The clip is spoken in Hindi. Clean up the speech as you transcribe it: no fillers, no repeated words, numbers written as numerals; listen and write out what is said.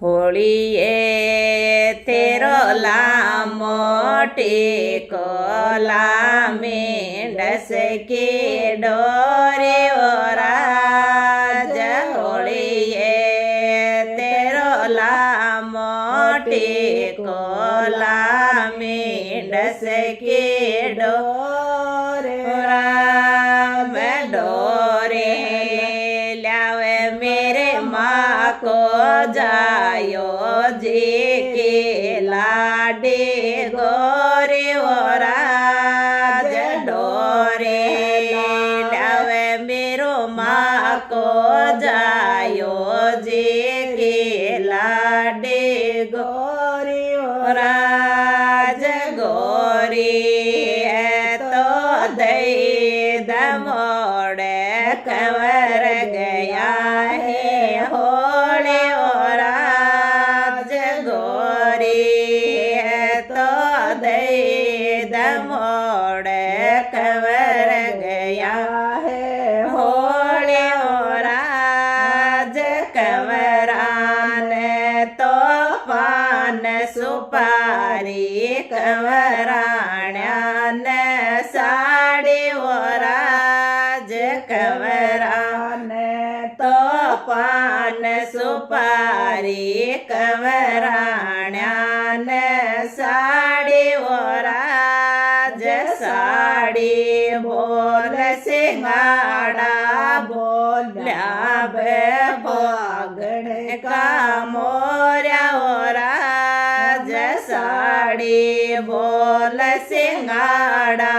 હોળીએ તેરો લામો ટેકો લામીંડસ કે ડોરે રાજ હોળીએ તેરો લામો ટેકો લામીંડસ કે ડોરે રામ ડોરે લાવે મેરે માँ को जायो जी के लाडे गोरे राज डोरे लावे मेरो माँ को जायो जी के लाडे गोरे राज गोरी तो दई दमोड़े कवर गया है होले राज गोरी तो दई दमोड़े कवर गया है होले राज कंवरान तो पान सुपारी कंवराण्यान साड़ी राज कंवरान तो पान सुपारी कंवराण्यान साड़ी राज साड़ी बोल सिंगाड़ा बोल्या भागण का मोर्या राज साड़ी बोल सिंगाड़ा